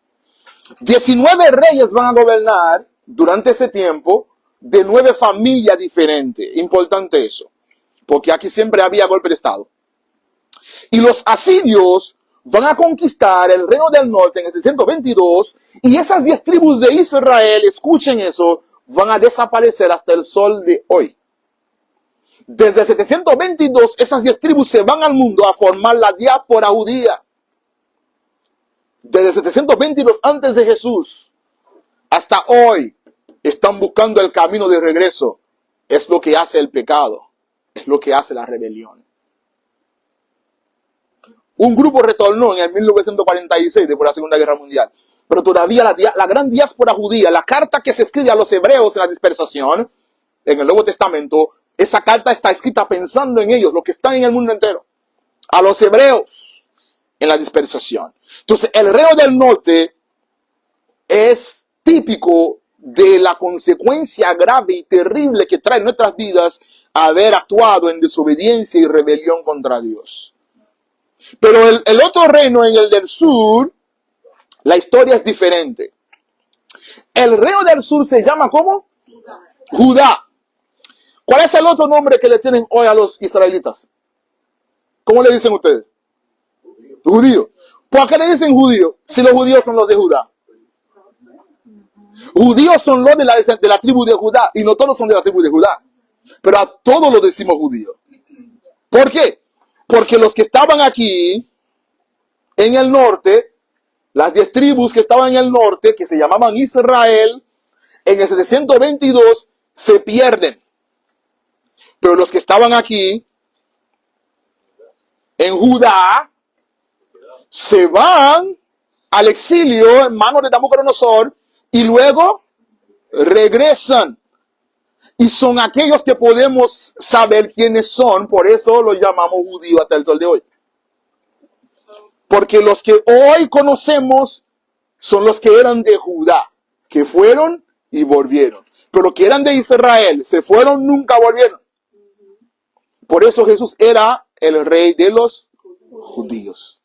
19 reyes van a gobernar durante ese tiempo de 9 familias diferentes. Importante eso, porque aquí siempre había golpe de estado. Y los asirios van a conquistar el reino del norte en el 722 y esas 10 tribus de Israel, escuchen eso, van a desaparecer hasta el sol de hoy. Desde el 722, esas 10 tribus se van al mundo a formar la diáspora judía. Desde 722 antes de Jesús hasta hoy están buscando el camino de regreso. Es lo que hace el pecado, es lo que hace la rebelión. Un grupo retornó en el 1946 después de la Segunda Guerra Mundial. Pero todavía la gran diáspora judía, la carta que se escribe a los hebreos en la dispersación, en el Nuevo Testamento, esa carta está escrita pensando en ellos, los que están en el mundo entero. A los hebreos en la dispersación. Entonces, el reino del norte es típico de la consecuencia grave y terrible que trae en nuestras vidas haber actuado en desobediencia y rebelión contra Dios. Pero el otro reino, en el del sur, la historia es diferente. El reino del sur se llama ¿cómo? Judá. ¿Cuál es el otro nombre que le tienen hoy a los israelitas? ¿Cómo le dicen ustedes? Judío. ¿Por qué le dicen judío si los judíos son los de Judá? Judíos son los de la tribu de Judá y no todos son de la tribu de Judá. Pero a todos los decimos judíos. ¿Por qué? Porque los que estaban aquí en el norte, las 10 tribus que estaban en el norte, que se llamaban Israel, en el 722 se pierden. Pero los que estaban aquí en Judá se van al exilio en manos de Nabucodonosor y luego regresan. Y son aquellos que podemos saber quiénes son, por eso los llamamos judíos hasta el sol de hoy. Porque los que hoy conocemos son los que eran de Judá, que fueron y volvieron. Pero los que eran de Israel, se fueron, nunca volvieron. Por eso Jesús era el rey de los judíos.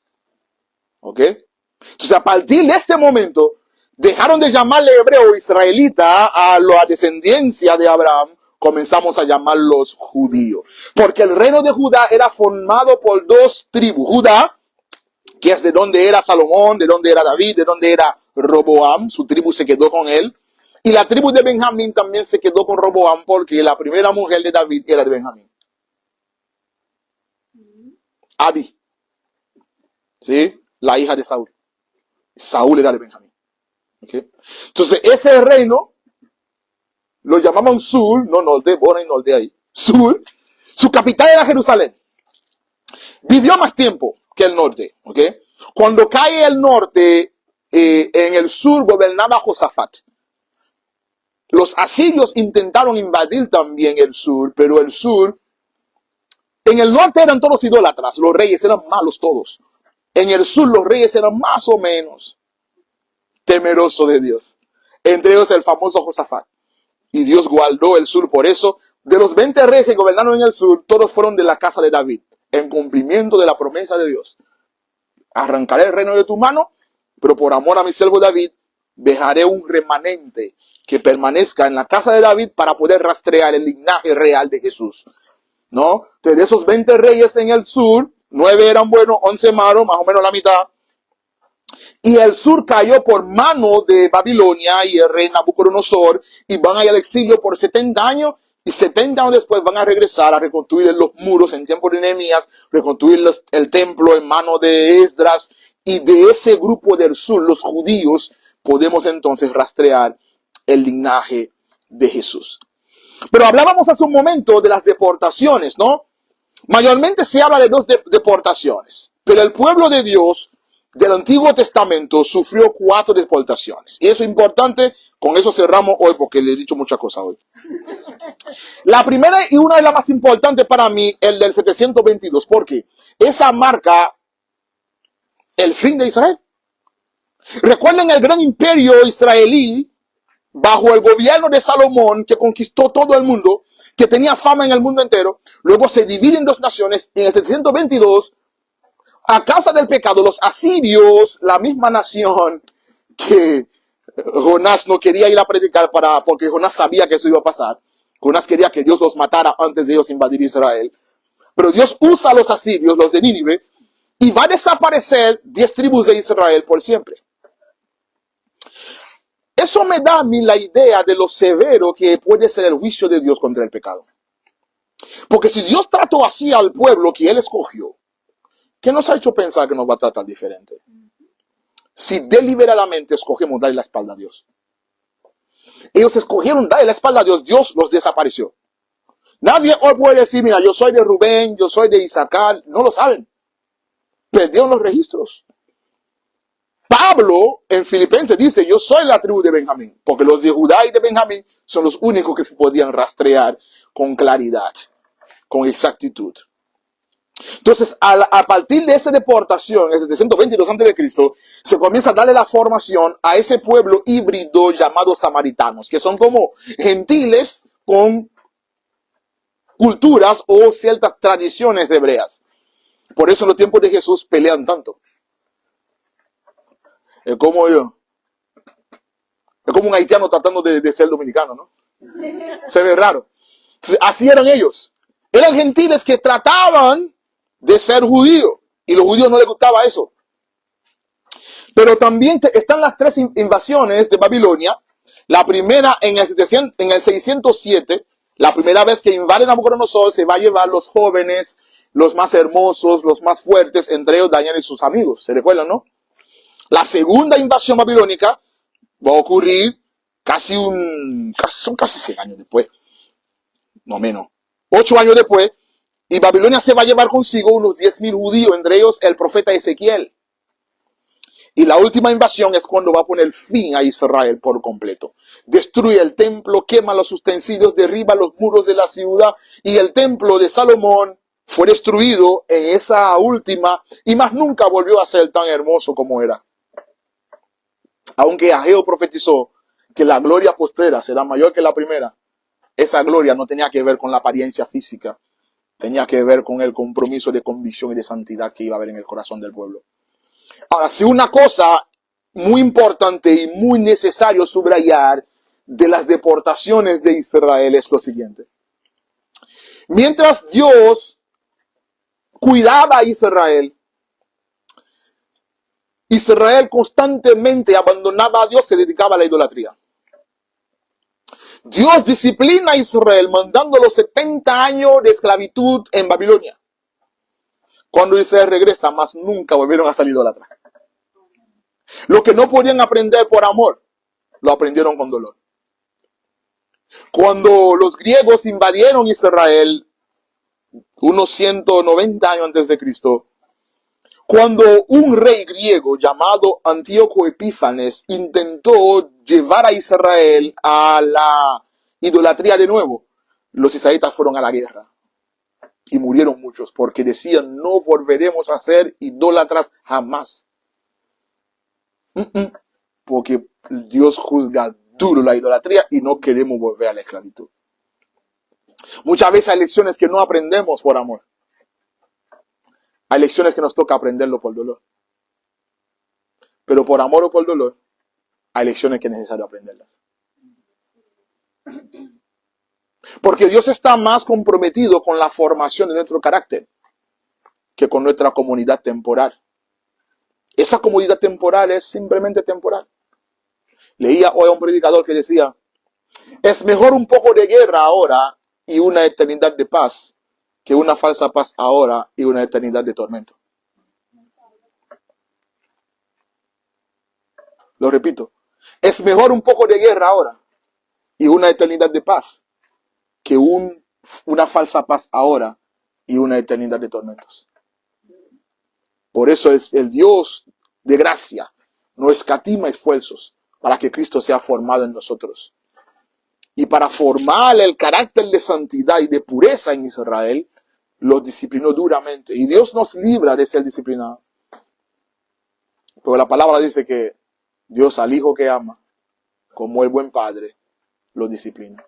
¿Ok? Entonces, a partir de este momento, dejaron de llamarle hebreo israelita a la descendencia de Abraham, comenzamos a llamarlos judíos. Porque el reino de Judá era formado por 2 tribus. Judá, que es de donde era Salomón, de donde era David, de donde era Roboam, su tribu se quedó con él. Y la tribu de Benjamín también se quedó con Roboam porque la primera mujer de David era de Benjamín. Abi. ¿Sí? La hija de Saúl. Saúl era de Benjamín. ¿Okay? Entonces, ese reino lo llamaban Sur, no norte, borra y norte ahí. Sur. Su capital era Jerusalén. Vivió más tiempo que el norte. ¿Okay? Cuando cae el norte, en el sur gobernaba Josafat. Los asirios intentaron invadir también el sur, pero el sur, en el norte eran todos idólatras, los reyes eran malos todos. En el sur los reyes eran más o menos temerosos de Dios. Entre ellos el famoso Josafat. Y Dios guardó el sur. Por eso, de los 20 reyes que gobernaron en el sur, todos fueron de la casa de David, en cumplimiento de la promesa de Dios. Arrancaré el reino de tu mano, pero por amor a mi siervo David, dejaré un remanente que permanezca en la casa de David para poder rastrear el linaje real de Jesús. ¿No? Entonces, de esos 20 reyes en el sur, 9 eran buenos, 11 malos, más o menos la mitad. Y el sur cayó por mano de Babilonia y el rey Nabucodonosor, y van a ir al exilio por 70 años, y 70 años después van a regresar a reconstruir los muros en tiempo de Nehemías, reconstruir el templo en manos de Esdras, y de ese grupo del sur, los judíos, podemos entonces rastrear el linaje de Jesús. Pero hablábamos hace un momento de las deportaciones, ¿no? Mayormente se habla de dos deportaciones, pero el pueblo de Dios del Antiguo Testamento sufrió 4 deportaciones. Y eso es importante, con eso cerramos hoy porque le he dicho muchas cosas hoy. La primera y una de las más importantes para mí, el del 722, porque esa marca el fin de Israel. Recuerden el gran imperio israelí bajo el gobierno de Salomón, que conquistó todo el mundo, que tenía fama en el mundo entero. Luego se divide en 2 naciones. En el 722, a causa del pecado, los asirios, la misma nación que Jonás no quería ir a predicar porque Jonás sabía que eso iba a pasar. Jonás quería que Dios los matara antes de ellos invadir Israel. Pero Dios usa a los asirios, los de Nínive, y va a desaparecer 10 tribus de Israel por siempre. Eso me da a mí la idea de lo severo que puede ser el juicio de Dios contra el pecado. Porque si Dios trató así al pueblo que Él escogió, ¿qué nos ha hecho pensar que nos va a tratar diferente? Si deliberadamente escogemos darle la espalda a Dios. Ellos escogieron darle la espalda a Dios, Dios los desapareció. Nadie hoy puede decir, mira, yo soy de Rubén, yo soy de Isaacar. No lo saben. Perdieron los registros. Pablo en Filipenses dice, yo soy la tribu de Benjamín, porque los de Judá y de Benjamín son los únicos que se podían rastrear con claridad, con exactitud. Entonces, a partir de esa deportación, en 722 a.C., se comienza a darle la formación a ese pueblo híbrido llamado samaritanos, que son como gentiles con culturas o ciertas tradiciones hebreas. Por eso en los tiempos de Jesús pelean tanto. Es como un haitiano tratando de ser dominicano, ¿no? Se ve raro. Entonces, así eran ellos. Eran gentiles que trataban de ser judíos. Y a los judíos no les gustaba eso. Pero también están las 3 invasiones de Babilonia. La primera en el 607. La primera vez que invade Nabucodonosor, se va a llevar los jóvenes, los más hermosos, los más fuertes, entre ellos Daniel y sus amigos. ¿Se recuerdan, no? La segunda invasión babilónica va a ocurrir casi 100 años después, no menos, 8 años después, y Babilonia se va a llevar consigo unos 10,000 judíos, entre ellos el profeta Ezequiel. Y la última invasión es cuando va a poner fin a Israel por completo. Destruye el templo, quema los utensilios, derriba los muros de la ciudad, y el templo de Salomón fue destruido en esa última, y más nunca volvió a ser tan hermoso como era. Aunque Ageo profetizó que la gloria postrera será mayor que la primera, esa gloria no tenía que ver con la apariencia física, tenía que ver con el compromiso de convicción y de santidad que iba a haber en el corazón del pueblo. Ahora, si una cosa muy importante y muy necesario subrayar de las deportaciones de Israel es lo siguiente. Mientras Dios cuidaba a Israel constantemente abandonaba a Dios, se dedicaba a la idolatría. Dios disciplina a Israel mandándolo 70 años de esclavitud en Babilonia. Cuando Israel regresa, más nunca volvieron a ser idólatras. Lo que no podían aprender por amor, lo aprendieron con dolor. Cuando los griegos invadieron Israel, unos 190 años antes de Cristo, cuando un rey griego llamado Antíoco Epífanes intentó llevar a Israel a la idolatría de nuevo, los israelitas fueron a la guerra y murieron muchos porque decían, no volveremos a ser idólatras jamás. Porque Dios juzga duro la idolatría y no queremos volver a la esclavitud. Muchas veces hay lecciones que no aprendemos por amor. Hay lecciones que nos toca aprenderlo por dolor. Pero por amor o por dolor, hay lecciones que es necesario aprenderlas. Porque Dios está más comprometido con la formación de nuestro carácter que con nuestra comunidad temporal. Esa comunidad temporal es simplemente temporal. Leía hoy a un predicador que decía, es mejor un poco de guerra ahora y una eternidad de paz que una falsa paz ahora y una eternidad de tormento. Lo repito, es mejor un poco de guerra ahora y una eternidad de paz que una falsa paz ahora y una eternidad de tormentos. Por eso es el Dios de gracia no escatima esfuerzos para que Cristo sea formado en nosotros. Y para formar el carácter de santidad y de pureza en Israel, los disciplinó duramente. Y Dios nos libra de ser disciplinado. Pero la palabra dice que Dios al hijo que ama, como el buen padre, lo disciplina.